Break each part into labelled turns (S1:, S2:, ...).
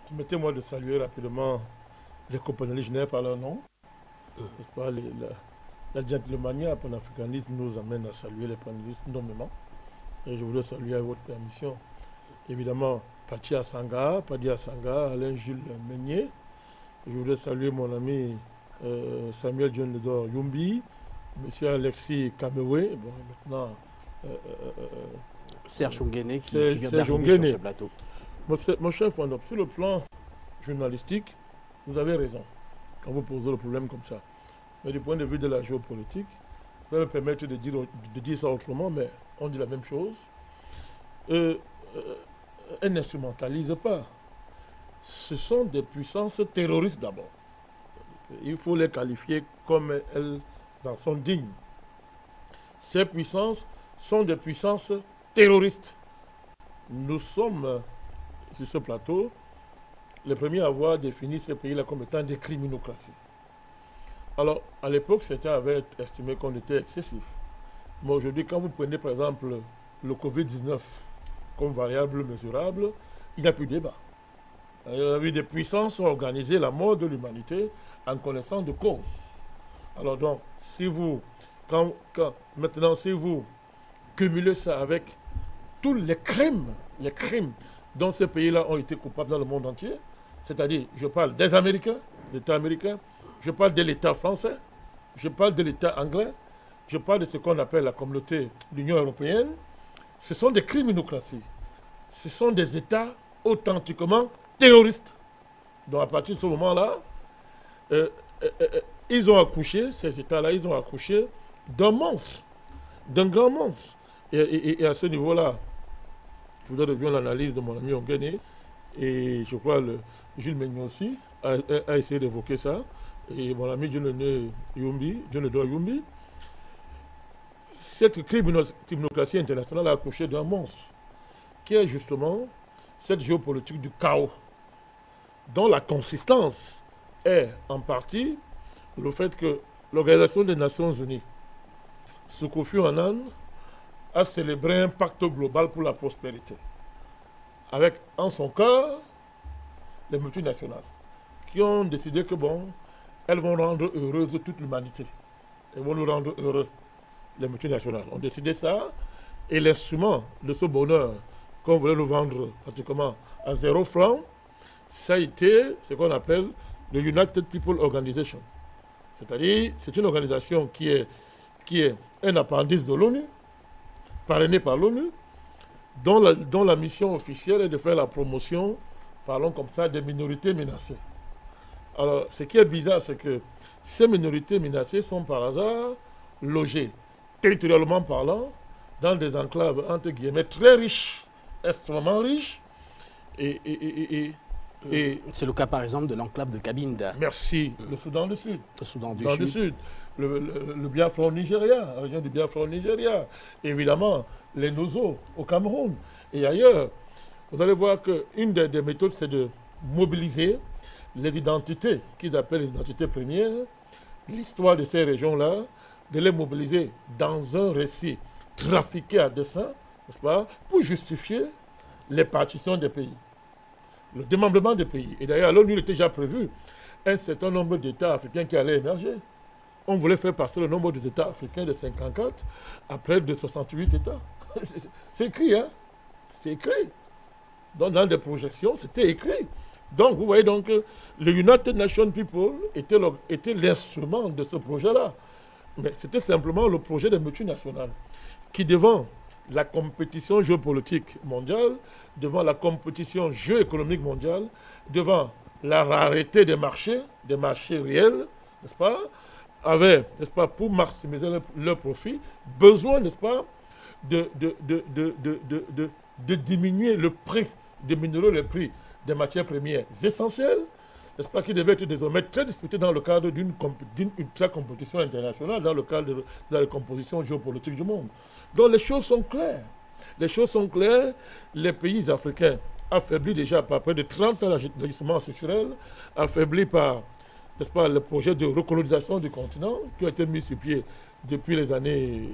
S1: Permettez-moi de saluer rapidement les compagnons, je n'ai pas leur nom. N'est-ce pas, la gentlemania panafricaniste nous amène à saluer les panélistes nommément. Et je voudrais saluer à votre permission, évidemment, Patia Sanga, Padia Sanga, Alain Jules Meunier. Je voudrais saluer mon ami Samuel John Ledor Yumbi, M. Alexis Kamewe, bon, maintenant
S2: Serge Onguené qui vient
S1: Serge
S2: d'arriver sur ce plateau.
S1: Mon cher Fondop, sur le plan journalistique, vous avez raison quand vous posez le problème comme ça. Mais du point de vue de la géopolitique, vous allez me permettre de dire ça autrement, mais on dit la même chose. Elle n'instrumentalise pas. Ce sont des puissances terroristes d'abord. Il faut les qualifier comme elles en sont dignes. Ces puissances sont des puissances terroristes. Nous sommes sur ce plateau les premiers à avoir défini ces pays-là comme étant des criminocraties. Alors, à l'époque, c'était avait estimé qu'on était excessif. Mais aujourd'hui, quand vous prenez par exemple le Covid-19 comme variable mesurable, il n'y a plus de débat. Il y a eu des puissances qui ont organisé la mort de l'humanité en connaissance de cause. Alors donc, si vous, maintenant, si vous cumulez ça avec tous les crimes dont ces pays-là ont été coupables dans le monde entier, c'est-à-dire, je parle des Américains, l'État américain, je parle de l'État français, je parle de l'État anglais, je parle de ce qu'on appelle la communauté de l'Union européenne, ce sont des criminocraties. Ce sont des États authentiquement terroristes. Donc à partir de ce moment-là, ils ont accouché, ces États-là, ils ont accouché d'un monstre, d'un grand monstre. Et à ce niveau-là, je voudrais revenir à l'analyse de mon ami Onguené, et je crois que Jules Meunier aussi a essayé d'évoquer ça, et mon ami John Yumbi. Cette criminocratie internationale a accouché d'un monstre, qui est justement cette géopolitique du chaos, dont la consistance est en partie le fait que l'Organisation des Nations Unies, sous Kofi Annan, a célébré un pacte global pour la prospérité, avec en son cœur les multinationales, qui ont décidé que bon, elles vont rendre heureuse toute l'humanité. Elles vont nous rendre heureux. Les multinationales ont décidé ça, et l'instrument de ce bonheur qu'on voulait nous vendre pratiquement à 0 francs, ça a été ce qu'on appelle le United People Organization. C'est-à-dire, c'est une organisation qui est un appendice de l'ONU, parrainé par l'ONU, dont la mission officielle est de faire la promotion, parlons comme ça, des minorités menacées. Alors, ce qui est bizarre, c'est que ces minorités menacées sont par hasard logées, territorialement parlant, dans des enclaves, entre guillemets, très riches, extrêmement riches, et
S2: c'est le cas par exemple de l'enclave de Cabinda.
S1: Merci, le Soudan du Sud.
S2: Le Soudan du
S1: Sud. Le Biafra au Nigeria, la région du Biafra au Nigeria. Évidemment, les Nozo au Cameroun et ailleurs. Vous allez voir qu'une des méthodes, c'est de mobiliser les identités qu'ils appellent les identités premières, l'histoire de ces régions-là, de les mobiliser dans un récit trafiqué à dessein, n'est-ce pas, pour justifier les partitions des pays, le démembrement des pays. Et d'ailleurs, à l'ONU, il était déjà prévu un certain nombre d'États africains qui allaient émerger. On voulait faire passer le nombre des États africains de 54 à près de 68 États. C'est écrit, hein? C'est écrit. Donc, dans des projections, c'était écrit. Donc, vous voyez donc que le United Nations People était l'instrument de ce projet-là. Mais c'était simplement le projet des multinationales qui, devant la compétition géopolitique mondiale, devant la compétition géoéconomique mondiale, devant la rareté des marchés réels, n'est-ce pas, avaient, n'est-ce pas, pour maximiser leur profit, besoin, n'est-ce pas, de diminuer le prix des minéraux, le prix des matières premières essentielles, n'est-ce pas, qui devaient être désormais très disputés dans le cadre d'une ultra-compétition internationale, dans le cadre de la recomposition géopolitique du monde. Donc les choses sont claires. Les choses sont claires. Les pays africains, affaiblis déjà par près de 30 ans d'ajustement structurel, affaiblis par, n'est-ce pas, le projet de recolonisation du continent qui a été mis sur pied depuis les années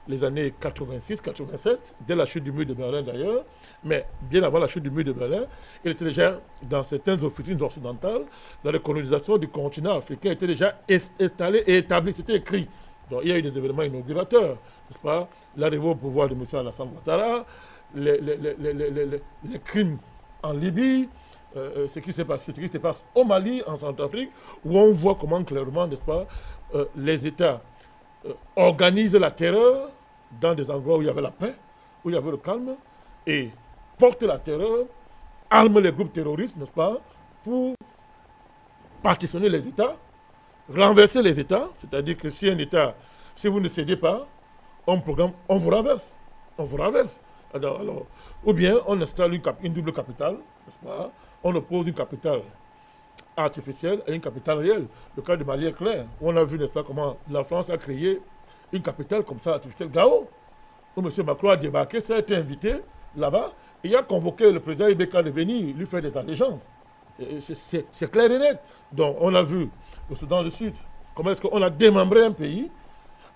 S1: les années 86-87, dès la chute du mur de Berlin d'ailleurs, mais bien avant la chute du mur de Berlin, il était déjà dans certaines officines occidentales, la recolonisation du continent africain était déjà installée et établie, c'était écrit. Donc il y a eu des événements inaugurateurs, n'est-ce pas? L'arrivée au pouvoir de M. Alassane Ouattara, les crimes en Libye, ce qui se passe au Mali, en Centrafrique, où on voit comment clairement, n'est-ce pas, les États organisent la terreur dans des endroits où il y avait la paix, où il y avait le calme, et portent la terreur, arment les groupes terroristes, n'est-ce pas, pour partitionner les États, renverser les États, c'est-à-dire que si un État, si vous ne cédez pas, on vous renverse. On vous renverse. Alors, ou bien on installe une double capitale, n'est-ce pas? On oppose une capitale artificielle et une capitale réelle. Le cas du Mali est clair. On a vu, n'est-ce pas, comment la France a créé une capitale comme ça, artificielle, Gao, où M. Macron a débarqué, ça a été invité là-bas, et il a convoqué le président Ibeka de venir lui faire des allégeances. C'est clair et net. Donc, on a vu le Soudan du Sud, comment est-ce qu'on a démembré un pays,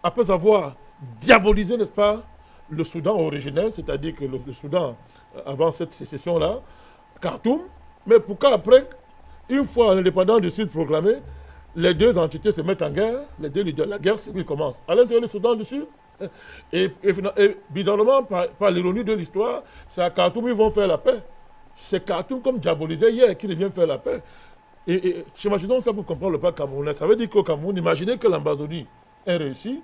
S1: après avoir diabolisé, n'est-ce pas, le Soudan originel, c'est-à-dire que le Soudan, avant cette sécession-là, Khartoum, mais pourquoi après, une fois l'indépendance du Sud proclamée, les deux entités se mettent en guerre, les deux leaders, la guerre civile commence. À l'intérieur du Soudan du Sud, et bizarrement, par l'ironie de l'histoire, c'est à Khartoum qu'ils vont faire la paix. C'est Khartoum, comme diabolisé hier, qui vient faire la paix. Et j'imaginons ça pour comprendre le pas camerounais. Ça veut dire qu'au Cameroun, imaginez que l'Ambazonie ait réussi.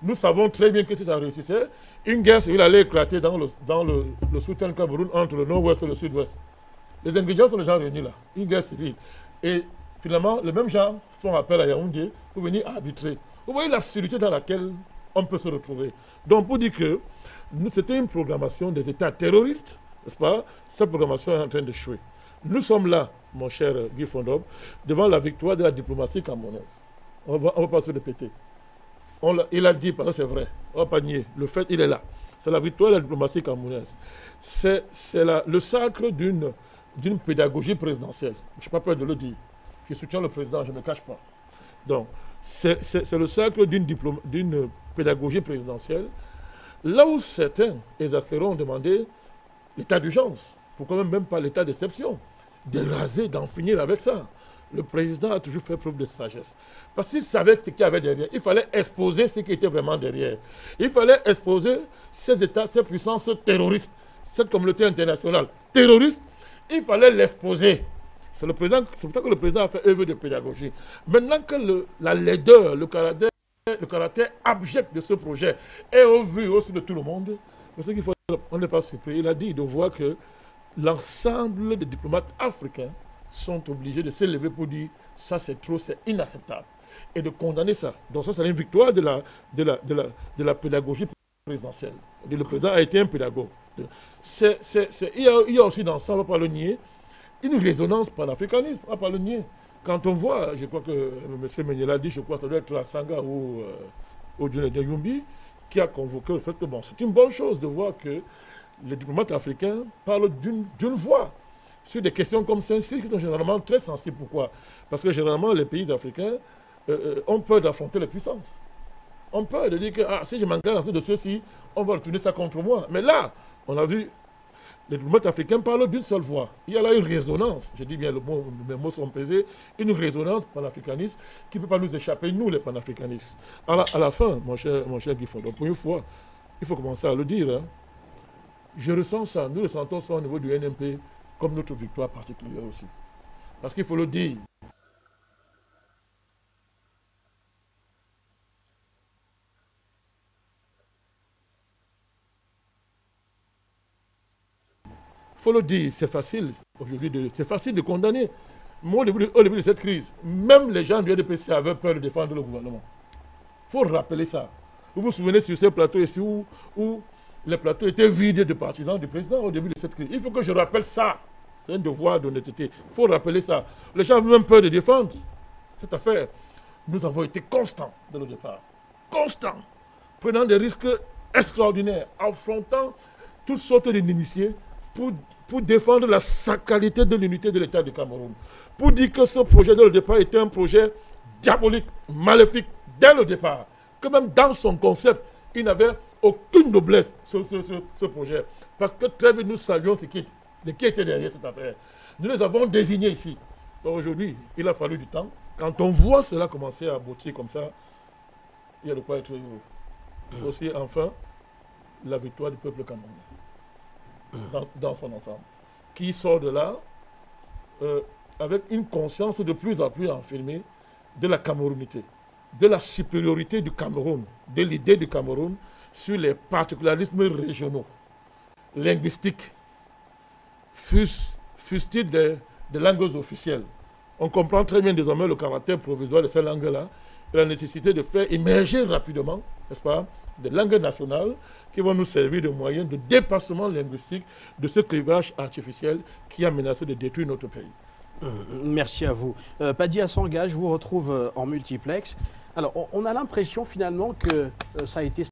S1: Nous savons très bien que si ça réussissait, une guerre civile allait éclater dans le soutien Cameroun entre le nord-ouest et le sud-ouest. Les ingrédients sont déjà réunis là, une guerre civile. Et finalement, les mêmes gens font appel à Yaoundé pour venir arbitrer. Vous voyez l'absurdité dans laquelle on peut se retrouver. Donc pour dire que c'était une programmation des États terroristes, n'est-ce pas? Cette programmation est en train d'échouer. Nous sommes là, mon cher Guy Fondop, devant la victoire de la diplomatie camerounaise. On ne va pas se répéter. Il a dit, parce que c'est vrai, on ne va pas nier. Le fait, il est là. C'est la victoire de la diplomatie camerounaise. C'est le sacre d'une pédagogie présidentielle. Je n'ai pas peur de le dire. Je soutiens le président, je ne me cache pas. Donc, c'est le sacre d'une pédagogie présidentielle. Là où certains exaspérés ont demandé l'état d'urgence, pourquoi même pas l'état d'exception, d'éraser, d'en finir avec ça. Le président a toujours fait preuve de sagesse. Parce qu'il savait ce qu'il y avait derrière. Il fallait exposer ce qui était vraiment derrière. Il fallait exposer ces États, ces puissances terroristes, cette communauté internationale terroriste. Il fallait l'exposer. C'est pour ça que le président a fait œuvre de pédagogie. Maintenant que la laideur, le caractère abject de ce projet est au vu aussi de tout le monde, on n'est pas surpris. Il a dit de voir que l'ensemble des diplomates africains sont obligés de s'élever pour dire ça c'est trop, c'est inacceptable. Et de condamner ça. Donc ça c'est une victoire de la pédagogie présidentielle. Le président a été un pédagogue. Il y a aussi dans ça, on ne va pas le nier, une résonance panafricaniste, on ne va pas le nier. Quand on voit, je crois que M. Menyela dit, je crois que ça doit être la Sanga ou Djune Yumbi, qui a convoqué le fait que bon, c'est une bonne chose de voir que les diplomates africains parlent d'une voix sur des questions comme celle-ci qui sont généralement très sensibles. Pourquoi? Parce que généralement, les pays africains ont peur d'affronter les puissances. Ont peur de dire que si je m'engage dans de ceci, on va retourner ça contre moi. Mais là, on a vu, les diplomates africains parlent d'une seule voix. Il y a là une résonance, je dis bien, mes mots sont pesés, une résonance panafricaniste qui ne peut pas nous échapper, nous les panafricanistes. À la fin, mon cher Guy Fondop, pour une fois, il faut commencer à le dire. Hein. Je ressens ça, nous ressentons ça au niveau du NMP, comme notre victoire particulière aussi. Parce qu'il faut le dire. Il faut le dire, c'est facile aujourd'hui, c'est facile de condamner. Moi, au début de cette crise, même les gens du RDPC avaient peur de défendre le gouvernement. Il faut rappeler ça. Vous vous souvenez sur ces plateaux ici où les plateaux étaient vides de partisans du président au début de cette crise. Il faut que je rappelle ça. C'est un devoir d'honnêteté. Il faut rappeler ça. Les gens avaient même peur de défendre cette affaire. Nous avons été constants dès le départ. Constants. Prenant des risques extraordinaires. Affrontant toutes sortes d'initiés pour défendre la sacralité de l'unité de l'État du Cameroun. Pour dire que ce projet dès le départ était un projet diabolique, maléfique dès le départ. Que même dans son concept, il n'avait aucune noblesse, ce projet. Parce que très vite, nous savions qui était derrière cette affaire. Nous les avons désignés ici. Aujourd'hui, il a fallu du temps. Quand on voit cela commencer à aboutir comme ça, il y a de quoi être heureux. C'est aussi, enfin, la victoire du peuple camerounais, dans son ensemble, qui sort de là avec une conscience de plus en plus enfirmée de la camerounité, de la supériorité du Cameroun, de l'idée du Cameroun sur les particularismes régionaux, linguistiques, fussent-ils des langues officielles. On comprend très bien désormais le caractère provisoire de ces langues-là et la nécessité de faire émerger rapidement, n'est-ce pas, des langues nationales qui vont nous servir de moyens de dépassement linguistique de ce clivage artificiel qui a menacé de détruire notre pays.
S2: Merci à vous. Paddy Assanga, je vous retrouve en multiplex. Alors, on a l'impression finalement que ça a été